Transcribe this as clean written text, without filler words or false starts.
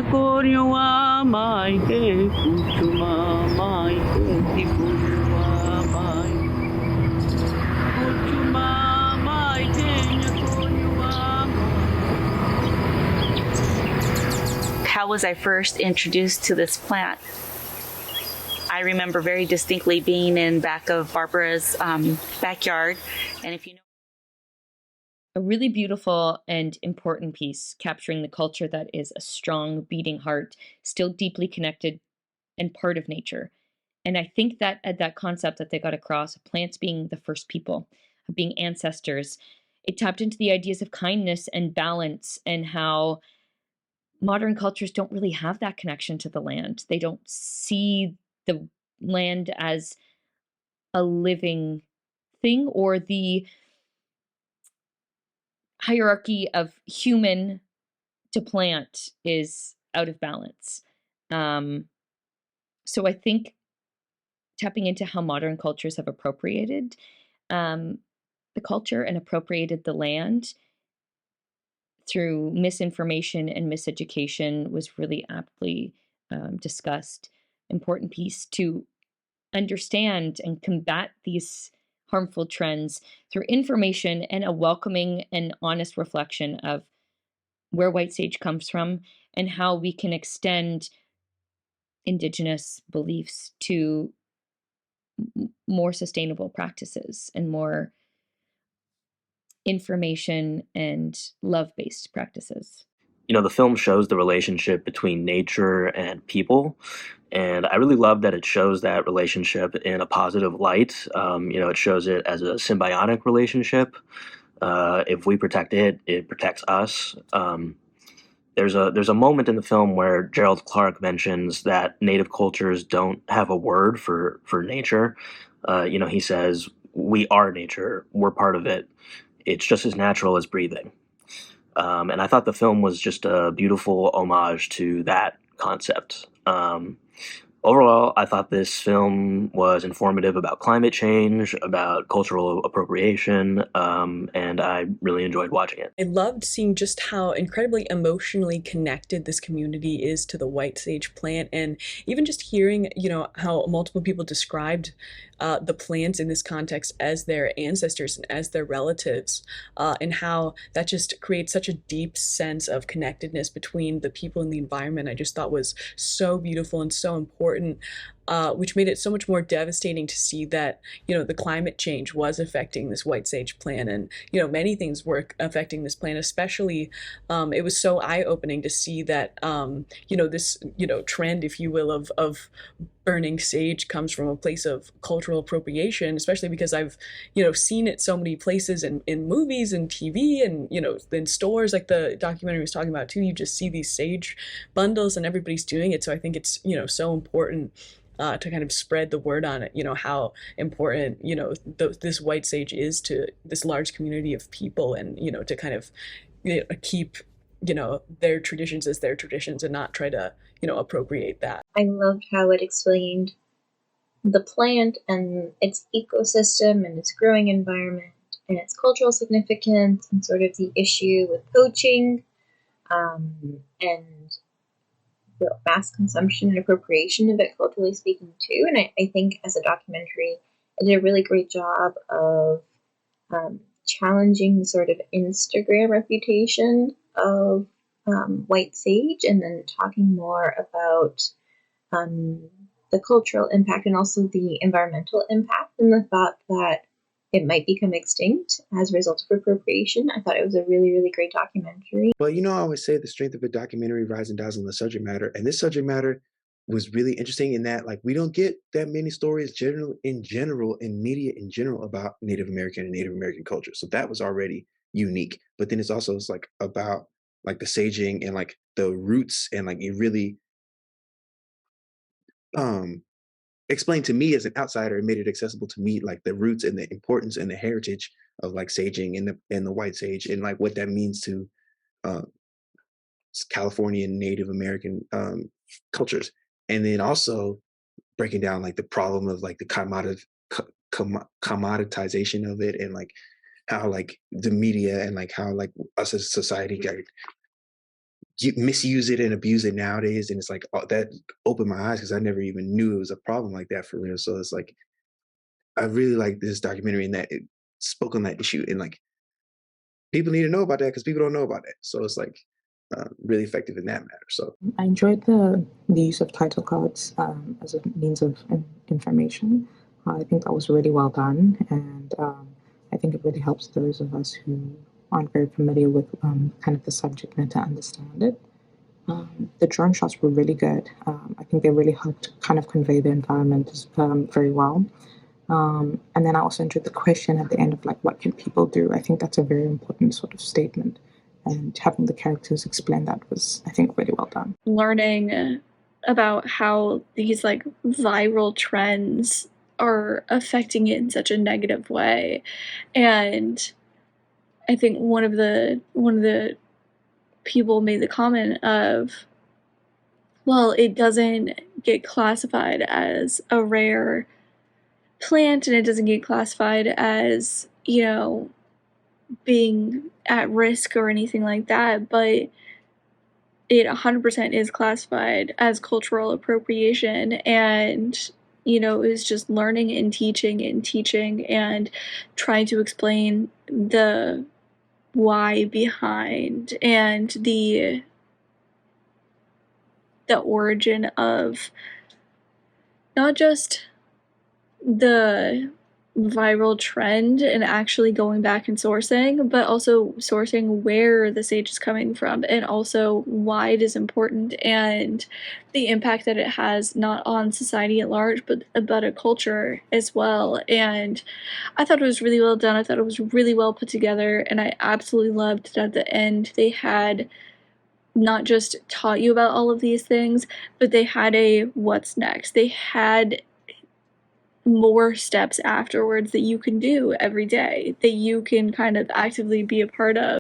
konyo wa mai te kutuma mai te tipuru wa mai kutuma mai te konyo wa mai. How was I first introduced to this plant? I remember very distinctly being in back of Barbara's backyard, and if you know. A really beautiful and important piece capturing the culture that is a strong beating heart, still deeply connected and part of nature. And I think that that concept that they got across, plants being the first people, being ancestors, it tapped into the ideas of kindness and balance, and how modern cultures don't really have that connection to the land. They don't see the land as a living thing, or the hierarchy of human to plant is out of balance. So I think tapping into how modern cultures have appropriated the culture and appropriated the land through misinformation and miseducation was really aptly discussed. Important piece to understand and combat these harmful trends through information and a welcoming and honest reflection of where white sage comes from and how we can extend Indigenous beliefs to more sustainable practices and more information and love-based practices. You know, the film shows the relationship between nature and people, and I really love that it shows that relationship in a positive light. You know, it shows it as a symbiotic relationship. If we protect it, it protects us. There's a moment in the film where Gerald Clark mentions that native cultures don't have a word for nature. You know, he says, "We are nature. We're part of it. It's just as natural as breathing." And I thought the film was just a beautiful homage to that concept. Overall, I thought this film was informative about climate change, about cultural appropriation, and I really enjoyed watching it. I loved seeing just how incredibly emotionally connected this community is to the white sage plant, and even just hearing, how multiple people described the plants in this context as their ancestors and as their relatives, and how that just creates such a deep sense of connectedness between the people and the environment. I just thought was so beautiful and so important. Which made it so much more devastating to see that, the climate change was affecting this white sage plant, and, many things were affecting this plant, especially, it was so eye-opening to see that, this, trend, if you will, of burning sage comes from a place of cultural appropriation, especially because I've, seen it so many places in movies and TV and, in stores, like the documentary was talking about too. You just see these sage bundles and everybody's doing it. So I think it's, so important to kind of spread the word on it, how important, this white sage is to this large community of people, and, to kind of keep, their traditions as their traditions and not try to, appropriate that. I loved how it explained the plant and its ecosystem and its growing environment and its cultural significance, and sort of the issue with poaching and the mass consumption and appropriation of it, culturally speaking, too. And I think as a documentary, it did a really great job of challenging the sort of Instagram reputation of white sage, and then talking more about the cultural impact and also the environmental impact, and the thought that it might become extinct as a result of appropriation. I thought it was a really, really great documentary. Well, I always say the strength of a documentary rises and dies on the subject matter. And this subject matter was really interesting in that, we don't get that many stories in media in general about Native American and Native American culture. So that was already unique. But then it's about the saging and the roots, and it really explained to me as an outsider, and made it accessible to me, the roots and the importance and the heritage of saging and the white sage, and what that means to Californian Native American cultures. And then also breaking down the problem of the commoditization of it, and how the media and how us as a society got misuse it and abuse it nowadays. And it's like, oh, that opened my eyes because I never even knew it was a problem like that for real. So it's like, I really like this documentary and that it spoke on that issue. And like, people need to know about that because people don't know about it. So it's like really effective in that matter. So I enjoyed the use of title cards as a means of information. I think that was really well done, and I think it really helps those of us who aren't very familiar with kind of the subject matter understand it. The drone shots were really good. I think they really helped kind of convey the environment very well. And then I also enjoyed the question at the end of like, what can people do? I think that's a very important sort of statement. And having the characters explain that was, I think, really well done. Learning about how these like viral trends are affecting it in such a negative way. And I think one of the people made the comment of, well, it doesn't get classified as a rare plant and it doesn't get classified as, you know, being at risk or anything like that, but it 100% is classified as cultural appropriation. And, you know, it was just learning and teaching and trying to explain the why behind and the origin of not just the viral trend and actually going back and sourcing, but also sourcing where the sage is coming from and also why it is important and the impact that it has not on society at large, but a culture as well. And I thought it was really well done. I thought it was really well put together, and I absolutely loved that at the end they had not just taught you about all of these things, but they had a what's next. They had more steps afterwards that you can do every day, that you can kind of actively be a part of.